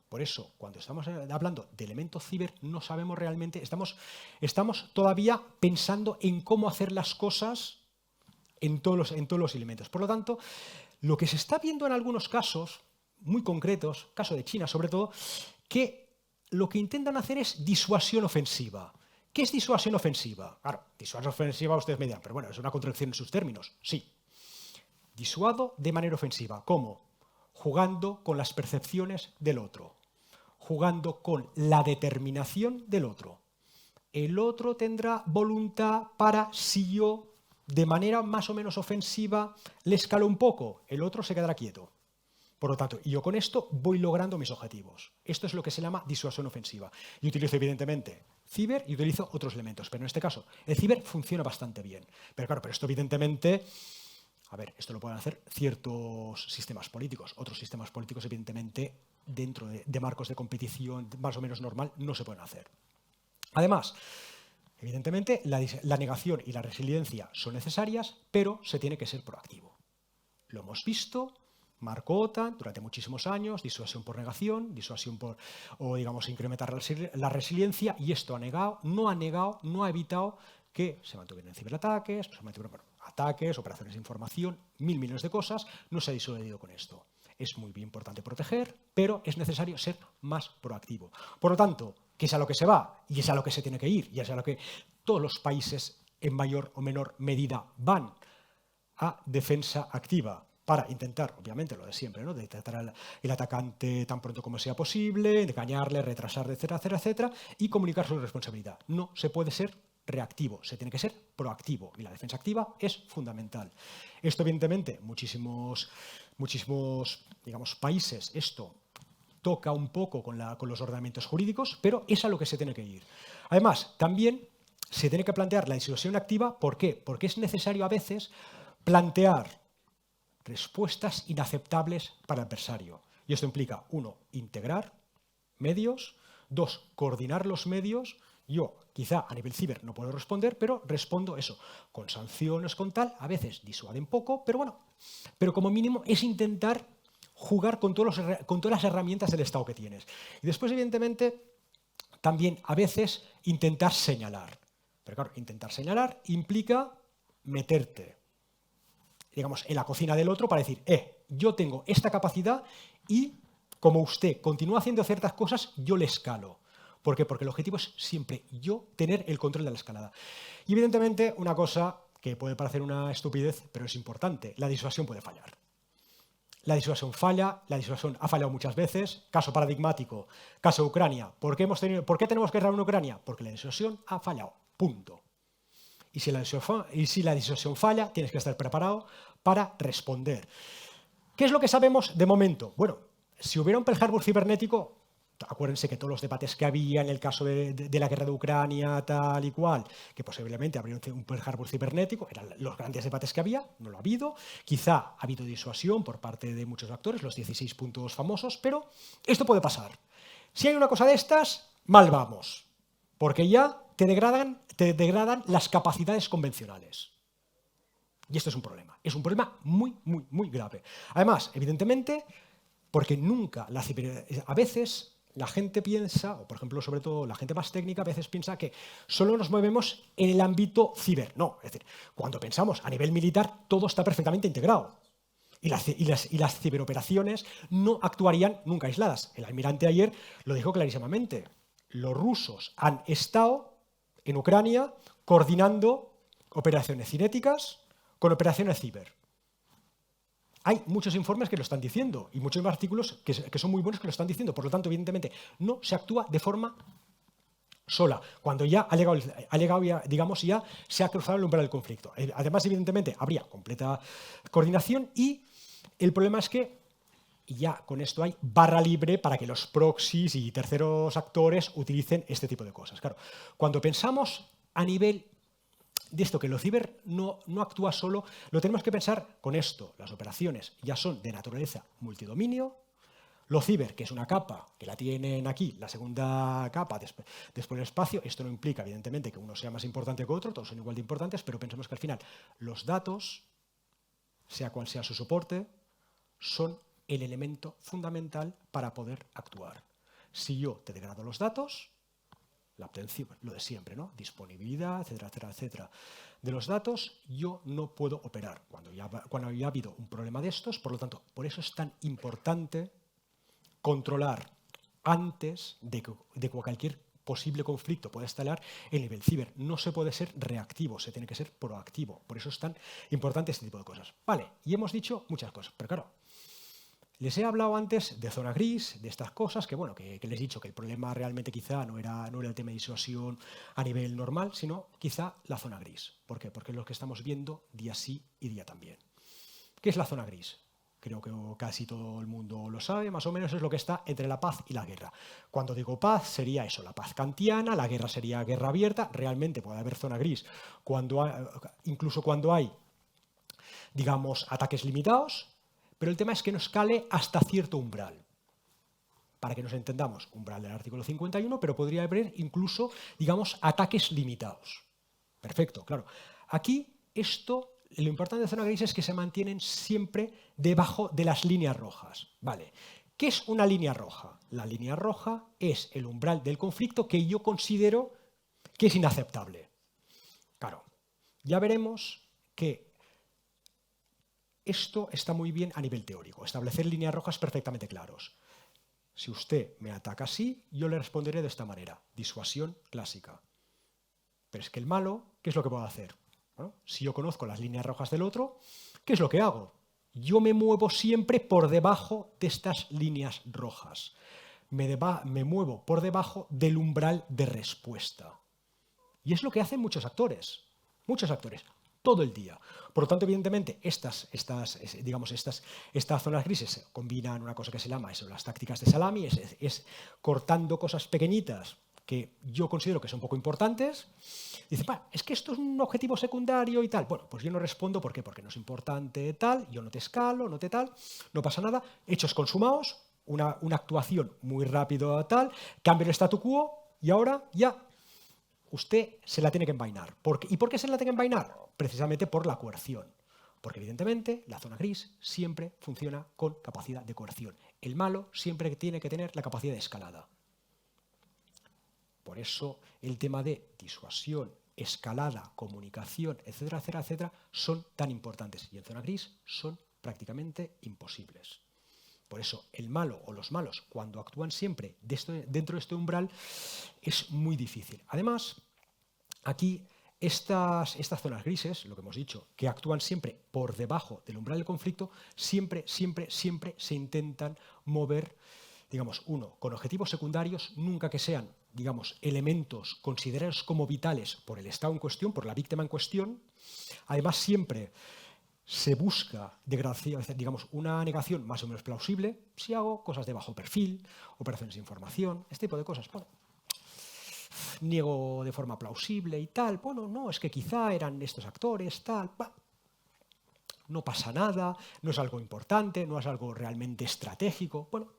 Por eso, cuando estamos hablando de elementos ciber, no sabemos realmente, estamos todavía pensando en cómo hacer las cosas en todos los elementos. Por lo tanto, lo que se está viendo en algunos casos, muy concretos, caso de China sobre todo, que lo que intentan hacer es disuasión ofensiva. ¿Qué es disuasión ofensiva? Claro, disuasión ofensiva ustedes me dirán, pero bueno, es una contradicción en sus términos. Sí. Disuado de manera ofensiva. ¿Cómo? Jugando con las percepciones del otro. Jugando con la determinación del otro. El otro tendrá voluntad para, si yo de manera más o menos ofensiva le escalo un poco, el otro se quedará quieto. Por lo tanto, yo con esto voy logrando mis objetivos. Esto es lo que se llama disuasión ofensiva. Yo utilizo, evidentemente, ciber y utilizo otros elementos, pero en este caso, el ciber funciona bastante bien. Pero claro, esto evidentemente, a ver, esto lo pueden hacer ciertos sistemas políticos. Otros sistemas políticos, evidentemente, dentro de marcos de competición más o menos normal, no se pueden hacer. Además, evidentemente, la negación y la resiliencia son necesarias, pero se tiene que ser proactivo. Lo hemos visto. Marco OTAN durante muchísimos años, disuasión por negación, disuasión por, o digamos, incrementar la resiliencia, y esto no ha evitado que se mantuvieran ciberataques, ataques, operaciones de información, millones de cosas, no se ha disuadido con esto. Es muy importante proteger, pero es necesario ser más proactivo. Por lo tanto, que es a lo que se va y es a lo que se tiene que ir, y es a lo que todos los países en mayor o menor medida van, a defensa activa, para intentar, obviamente, lo de siempre, ¿no? De detectar al atacante tan pronto como sea posible, engañarle, retrasarle, etcétera, etcétera, y comunicar su responsabilidad. No se puede ser reactivo, se tiene que ser proactivo, y la defensa activa es fundamental. Esto, evidentemente, muchísimos digamos, países, esto toca un poco con los ordenamientos jurídicos, pero es a lo que se tiene que ir. Además, también se tiene que plantear la disuasión activa. ¿Por qué? Porque es necesario a veces plantear respuestas inaceptables para el adversario. Y esto implica, 1, integrar medios, 2, coordinar los medios. Yo, quizá a nivel ciber no puedo responder, pero respondo eso, con sanciones, con tal, a veces disuaden poco, pero bueno, pero como mínimo es intentar jugar con todas las herramientas del Estado que tienes. Y después, evidentemente, también a veces intentar señalar. Pero claro, intentar señalar implica meterte, digamos, en la cocina del otro para decir, yo tengo esta capacidad y como usted continúa haciendo ciertas cosas, yo le escalo. ¿Por qué? Porque el objetivo es siempre yo tener el control de la escalada. Y evidentemente, una cosa que puede parecer una estupidez, pero es importante, la disuasión puede fallar. La disuasión falla, la disuasión ha fallado muchas veces. Caso paradigmático, caso de Ucrania. ¿Por qué tenemos guerra en Ucrania? Porque la disuasión ha fallado. Punto. Y si la disuasión falla, tienes que estar preparado para responder. ¿Qué es lo que sabemos de momento? Bueno, si hubiera un Pearl Harbor cibernético, acuérdense que todos los debates que había en el caso de la guerra de Ucrania, tal y cual, que posiblemente habría un Pearl Harbor cibernético, eran los grandes debates que había, no lo ha habido. Quizá ha habido disuasión por parte de muchos actores, los 16 puntos famosos, pero esto puede pasar. Si hay una cosa de estas, mal vamos, porque ya te degradan las capacidades convencionales. Y esto es un problema. Es un problema muy, muy, muy grave. Además, evidentemente, porque nunca a veces la gente piensa, o por ejemplo, sobre todo la gente más técnica, a veces piensa que solo nos movemos en el ámbito ciber. No, es decir, cuando pensamos a nivel militar, todo está perfectamente integrado. Y las ciberoperaciones no actuarían nunca aisladas. El almirante ayer lo dijo clarísimamente. Los rusos han estado en Ucrania coordinando operaciones cinéticas con operaciones ciber. Hay muchos informes que lo están diciendo y muchos artículos que son muy buenos que lo están diciendo. Por lo tanto, evidentemente, no se actúa de forma sola, cuando ya ha llegado digamos, ya se ha cruzado el umbral del conflicto. Además, evidentemente, habría completa coordinación y el problema es que ya con esto hay barra libre para que los proxies y terceros actores utilicen este tipo de cosas. Claro, cuando pensamos a nivel de esto, que lo ciber no actúa solo, lo tenemos que pensar con esto. Las operaciones ya son de naturaleza multidominio. Lo ciber, que es una capa, que la tienen aquí, la segunda capa, después del espacio, esto no implica, evidentemente, que uno sea más importante que otro, todos son igual de importantes, pero pensemos que al final los datos sea cual sea su soporte, son el elemento fundamental para poder actuar. Si yo te degrado los datos, la obtención, lo de siempre, ¿no? Disponibilidad, etcétera, etcétera, etcétera, de los datos, yo no puedo operar cuando ya ha habido un problema de estos. Por lo tanto, por eso es tan importante controlar antes de que cualquier posible conflicto pueda escalar el nivel ciber. No se puede ser reactivo, se tiene que ser proactivo. Por eso es tan importante este tipo de cosas. Vale, y hemos dicho muchas cosas, pero claro, les he hablado antes de zona gris, de estas cosas, que bueno, que les he dicho que el problema realmente quizá no era el tema de disuasión a nivel normal, sino quizá la zona gris. ¿Por qué? Porque es lo que estamos viendo día sí y día también. ¿Qué es la zona gris? Creo que casi todo el mundo lo sabe, más o menos es lo que está entre la paz y la guerra. Cuando digo paz, sería eso, la paz kantiana, la guerra sería guerra abierta, realmente puede haber zona gris, incluso cuando hay, digamos, ataques limitados, pero el tema es que no escale hasta cierto umbral. Para que nos entendamos, umbral del artículo 51, pero podría haber incluso, digamos, ataques limitados. Perfecto, claro. Aquí esto, lo importante de zona gris es que se mantienen siempre debajo de las líneas rojas. Vale. ¿Qué es una línea roja? La línea roja es el umbral del conflicto que yo considero que es inaceptable. Claro, ya veremos que esto está muy bien a nivel teórico. Establecer líneas rojas perfectamente claros. Si usted me ataca así, yo le responderé de esta manera. Disuasión clásica. Pero es que el malo, ¿qué es lo que puedo hacer? Bueno, si yo conozco las líneas rojas del otro, ¿qué es lo que hago? Yo me muevo siempre por debajo de estas líneas rojas. Me muevo por debajo del umbral de respuesta. Y es lo que hacen muchos actores. Muchos actores. Todo el día. Por lo tanto, evidentemente, estas zonas grises combinan una cosa que se llama eso, las tácticas de salami, es cortando cosas pequeñitas que yo considero que son poco importantes. Dice, es que esto es un objetivo secundario y tal. Bueno, pues yo no respondo, ¿por qué? Porque no es importante tal, yo no te escalo, no te tal, no pasa nada. Hechos consumados, una actuación muy rápido tal, cambio el statu quo y ahora ya usted se la tiene que envainar. ¿Y por qué se la tiene que envainar? Precisamente por la coerción. Porque evidentemente la zona gris siempre funciona con capacidad de coerción. El malo siempre tiene que tener la capacidad de escalada. Por eso el tema de disuasión, escalada, comunicación, etcétera, etcétera, etcétera, son tan importantes. Y en zona gris son prácticamente imposibles. Por eso el malo o los malos, cuando actúan siempre dentro de este umbral, es muy difícil. Además, aquí estas zonas grises, lo que hemos dicho, que actúan siempre por debajo del umbral del conflicto, siempre se intentan mover, digamos, con objetivos secundarios, nunca que sean, digamos, elementos considerados como vitales por el Estado en cuestión, por la víctima en cuestión. Además, siempre se busca, digamos, una negación más o menos plausible si hago cosas de bajo perfil, operaciones de información, este tipo de cosas. Bueno, niego de forma plausible y tal. Bueno, no, es que quizá eran estos actores, tal. No pasa nada, no es algo importante, no es algo realmente estratégico. Bueno,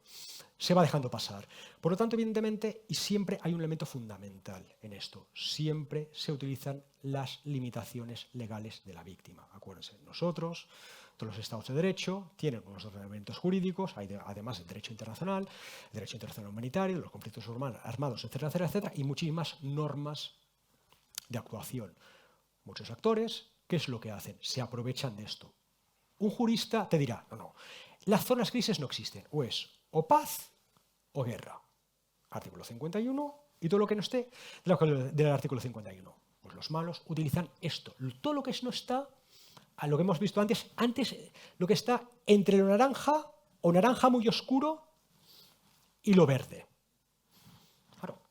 se va dejando pasar. Por lo tanto, evidentemente, y siempre hay un elemento fundamental en esto. Siempre se utilizan las limitaciones legales de la víctima. Acuérdense, nosotros, todos los estados de derecho, tienen unos ordenamientos jurídicos, hay además el derecho internacional humanitario, los conflictos armados, etcétera, etcétera, etcétera, y muchísimas normas de actuación. Muchos actores, ¿qué es lo que hacen? Se aprovechan de esto. Un jurista te dirá, no, las zonas grises no existen, o es o paz o guerra. Artículo 51 y todo lo que no esté del artículo 51. Pues los malos utilizan esto. Todo lo que no está, a lo que hemos visto antes lo que está entre lo naranja o naranja muy oscuro y lo verde. Claro.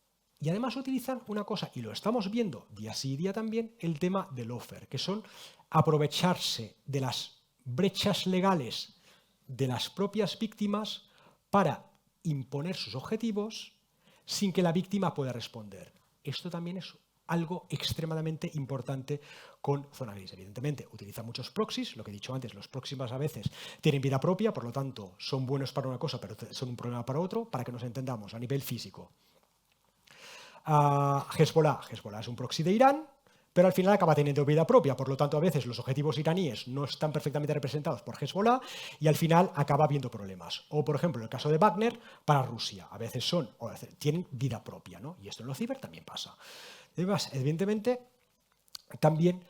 Y además utilizan una cosa, y lo estamos viendo día sí y día también, el tema del offer, que son aprovecharse de las brechas legales de las propias víctimas para imponer sus objetivos sin que la víctima pueda responder. Esto también es algo extremadamente importante con zona gris. Evidentemente, utilizan muchos proxies, lo que he dicho antes, los proxies a veces tienen vida propia, por lo tanto, son buenos para una cosa, pero son un problema para otro, para que nos entendamos a nivel físico. Hezbollah es un proxy de Irán, pero al final acaba teniendo vida propia. Por lo tanto, a veces los objetivos iraníes no están perfectamente representados por Hezbollah y al final acaba habiendo problemas. O, por ejemplo, el caso de Wagner para Rusia. A veces tienen vida propia, ¿no? Y esto en los ciber también pasa. Además, evidentemente, también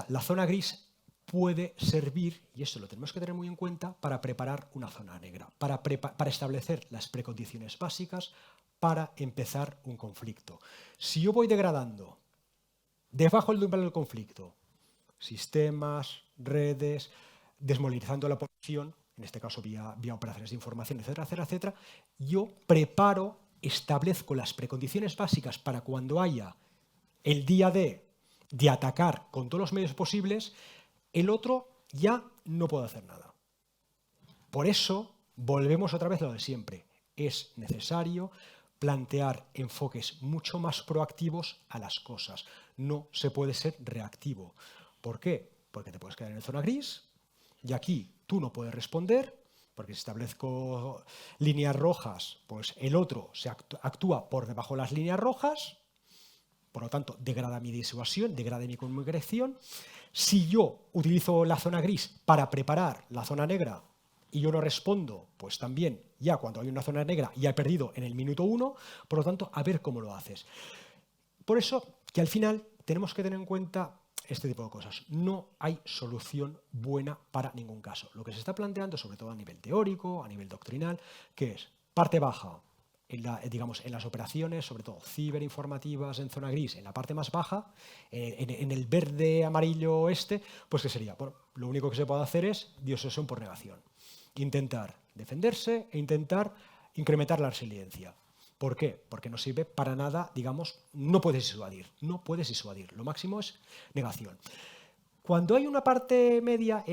la zona gris puede servir, y esto lo tenemos que tener muy en cuenta, para preparar una zona negra, para establecer las precondiciones básicas para empezar un conflicto. Si yo voy degradando debajo del umbral del conflicto sistemas, redes, desmovilizando la población, en este caso vía operaciones de información, etcétera, etcétera, etcétera, yo establezco las precondiciones básicas para cuando haya el día de atacar con todos los medios posibles, el otro ya no puede hacer nada. Por eso, volvemos otra vez a lo de siempre. Es necesario plantear enfoques mucho más proactivos a las cosas. No se puede ser reactivo. ¿Por qué? Porque te puedes quedar en zona gris y aquí tú no puedes responder, porque si establezco líneas rojas, pues el otro actúa por debajo de las líneas rojas, por lo tanto degrada mi disuasión, degrada mi comunicación. Si yo utilizo la zona gris para preparar la zona negra y yo no respondo, pues también ya cuando hay una zona negra ya he perdido en el minuto 1, por lo tanto, a ver cómo lo haces. Por eso que al final tenemos que tener en cuenta este tipo de cosas. No hay solución buena para ningún caso. Lo que se está planteando, sobre todo a nivel teórico, a nivel doctrinal, que es parte baja, en las operaciones, sobre todo ciberinformativas en zona gris, en la parte más baja, en el verde, amarillo, pues ¿qué sería? Bueno, lo único que se puede hacer es disuasión por negación. Intentar defenderse e intentar incrementar la resiliencia. ¿Por qué? Porque no sirve para nada, no puedes disuadir. Lo máximo es negación. Cuando hay una parte media,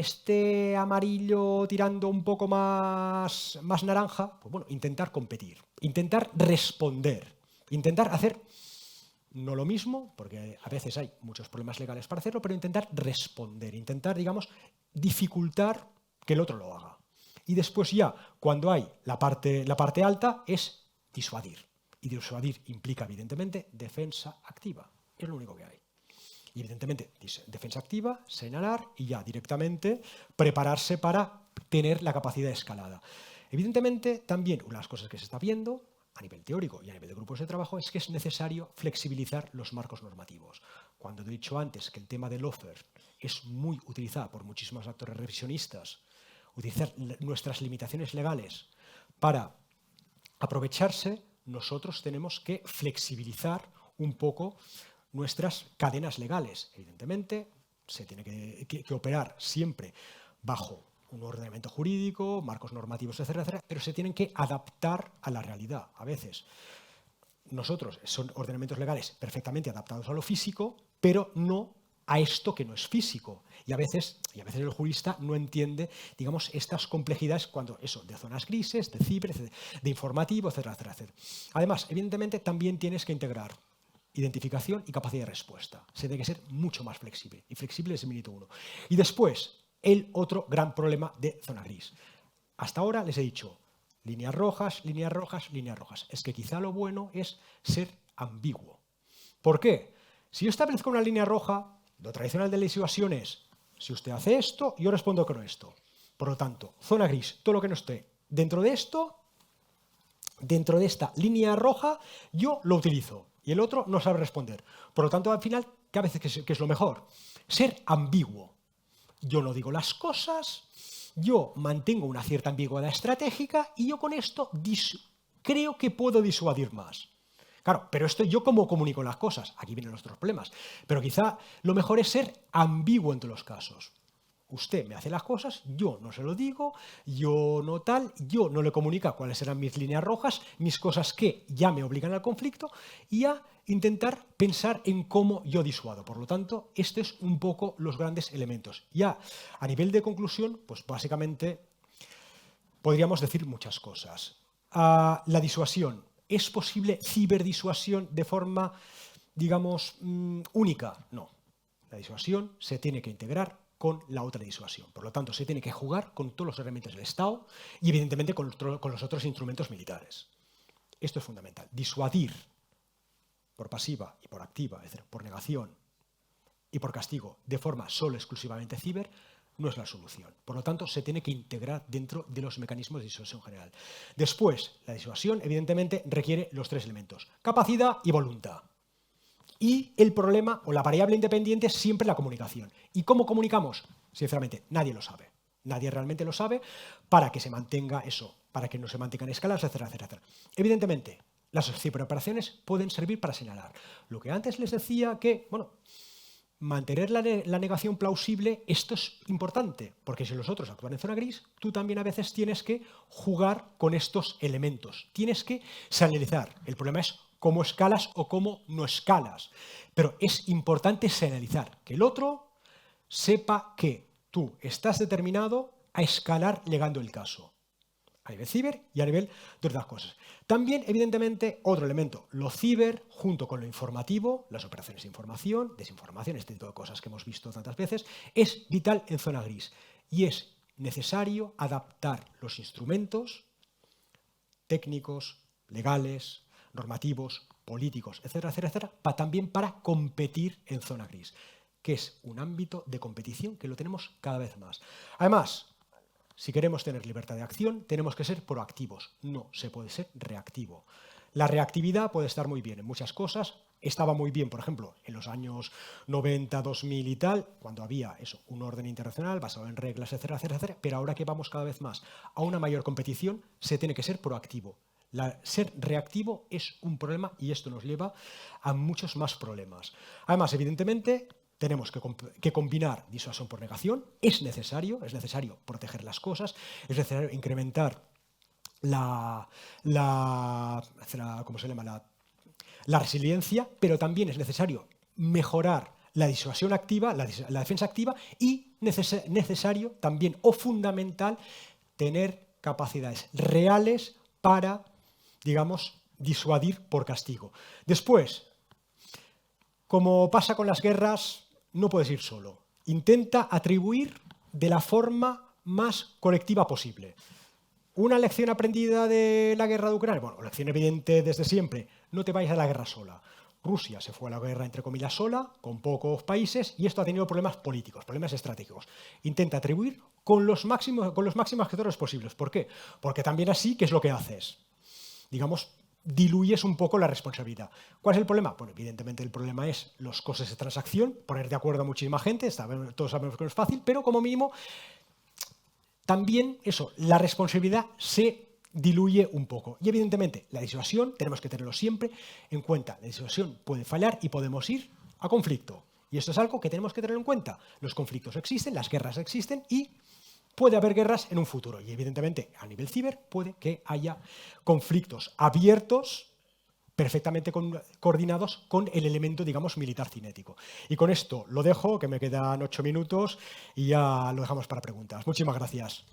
amarillo tirando un poco más naranja, pues bueno, intentar competir, intentar responder, intentar hacer no lo mismo, porque a veces hay muchos problemas legales para hacerlo, pero intentar responder, intentar, dificultar que el otro lo haga. Y después ya, cuando hay la parte alta, es disuadir. Y disuadir implica, evidentemente, defensa activa. Es lo único que hay. Y evidentemente, defensa activa, señalar y ya directamente prepararse para tener la capacidad de escalada. Evidentemente, también una de las cosas que se está viendo a nivel teórico y a nivel de grupos de trabajo es que es necesario flexibilizar los marcos normativos. Cuando he dicho antes que el tema del lawfare es muy utilizado por muchísimos actores revisionistas, utilizar nuestras limitaciones legales para aprovecharse, nosotros tenemos que flexibilizar un poco nuestras cadenas legales. Evidentemente, se tiene que operar siempre bajo un ordenamiento jurídico, marcos normativos, etcétera, etcétera, pero se tienen que adaptar a la realidad. A veces nosotros son ordenamientos legales perfectamente adaptados a lo físico, pero no a esto que no es físico. Y a veces el jurista no entiende, estas complejidades de zonas grises, de ciber, de informativo, etcétera, etcétera, etcétera. Además, evidentemente, también tienes que integrar identificación y capacidad de respuesta. Se tiene que ser mucho más flexible. Y flexible es el minuto 1. Y después, el otro gran problema de zona gris. Hasta ahora les he dicho líneas rojas, líneas rojas, líneas rojas. Es que quizá lo bueno es ser ambiguo. ¿Por qué? Si yo establezco una línea roja, lo tradicional de la disuasión es, si usted hace esto, yo respondo con esto. Por lo tanto, zona gris, todo lo que no esté dentro de esto, dentro de esta línea roja, yo lo utilizo. Y el otro no sabe responder. Por lo tanto, al final, ¿qué a veces que es lo mejor? Ser ambiguo. Yo no digo las cosas, yo mantengo una cierta ambigüedad estratégica y yo con esto creo que puedo disuadir más. Claro, pero esto yo cómo comunico las cosas. Aquí vienen los otros problemas. Pero quizá lo mejor es ser ambiguo entre los casos. Usted me hace las cosas, yo no se lo digo, yo no le comunico cuáles serán mis líneas rojas, mis cosas que ya me obligan al conflicto y a intentar pensar en cómo yo disuado. Por lo tanto, estos es un poco los grandes elementos. Ya a nivel de conclusión, pues básicamente podríamos decir muchas cosas. La disuasión. ¿Es posible ciberdisuasión de forma, única? No. La disuasión se tiene que integrar con la otra disuasión. Por lo tanto, se tiene que jugar con todos los elementos del Estado y, evidentemente, con los otros instrumentos militares. Esto es fundamental. Disuadir por pasiva y por activa, es decir, por negación, y por castigo de forma solo exclusivamente ciber no es la solución. Por lo tanto, se tiene que integrar dentro de los mecanismos de disuasión general. Después, la disuasión, evidentemente, requiere los 3 elementos: capacidad y voluntad. Y el problema o la variable independiente es siempre la comunicación. ¿Y cómo comunicamos? Sinceramente, nadie lo sabe. Nadie realmente lo sabe para que se mantenga eso, para que no se mantengan escalas, etcétera, etcétera. Evidentemente, las ciberoperaciones pueden servir para señalar. Lo que antes les decía que, bueno, mantener la negación plausible, esto es importante, porque si los otros actúan en zona gris, tú también a veces tienes que jugar con estos elementos. Tienes que señalizar. El problema es cómo escalas o cómo no escalas. Pero es importante señalizar, que el otro sepa que tú estás determinado a escalar legando el caso. A nivel ciber y a nivel de otras cosas. También, evidentemente, otro elemento, lo ciber junto con lo informativo, las operaciones de información, desinformación, este tipo de cosas que hemos visto tantas veces, es vital en zona gris. Y es necesario adaptar los instrumentos técnicos, legales, normativos, políticos, etcétera, etcétera, etcétera, también para competir en zona gris, que es un ámbito de competición que lo tenemos cada vez más. Además, si queremos tener libertad de acción, tenemos que ser proactivos. No se puede ser reactivo. La reactividad puede estar muy bien en muchas cosas. Estaba muy bien, por ejemplo, en los años 90, 2000 y tal, cuando había eso, un orden internacional basado en reglas, etcétera, etcétera, etcétera. Pero ahora que vamos cada vez más a una mayor competición, se tiene que ser proactivo. Ser reactivo es un problema y esto nos lleva a muchos más problemas. Además, evidentemente, tenemos que combinar disuasión por negación. Es necesario proteger las cosas, es necesario incrementar ¿cómo se llama? La resiliencia, pero también es necesario mejorar la disuasión activa, la defensa activa, y necesario también o fundamental tener capacidades reales para, digamos, disuadir por castigo. Después, como pasa con las guerras, no puedes ir solo. Intenta atribuir de la forma más colectiva posible. ¿Una lección aprendida de la guerra de Ucrania? Bueno, lección evidente desde siempre. No te vayas a la guerra sola. Rusia se fue a la guerra, entre comillas, sola, con pocos países, y esto ha tenido problemas políticos, problemas estratégicos. Intenta atribuir con los máximos actores posibles. ¿Por qué? Porque también así, ¿qué es lo que haces? Digamos, diluyes un poco la responsabilidad. ¿Cuál es el problema? Bueno, evidentemente el problema es los costes de transacción, poner de acuerdo a muchísima gente, todos sabemos que no es fácil, pero como mínimo también eso, la responsabilidad se diluye un poco. Y evidentemente la disuasión tenemos que tenerlo siempre en cuenta. La disuasión puede fallar y podemos ir a conflicto. Y esto es algo que tenemos que tener en cuenta. Los conflictos existen, las guerras existen y puede haber guerras en un futuro. Y evidentemente a nivel ciber puede que haya conflictos abiertos perfectamente coordinados con el elemento, digamos, militar cinético. Y con esto lo dejo, que me quedan 8 minutos y ya lo dejamos para preguntas. Muchísimas gracias.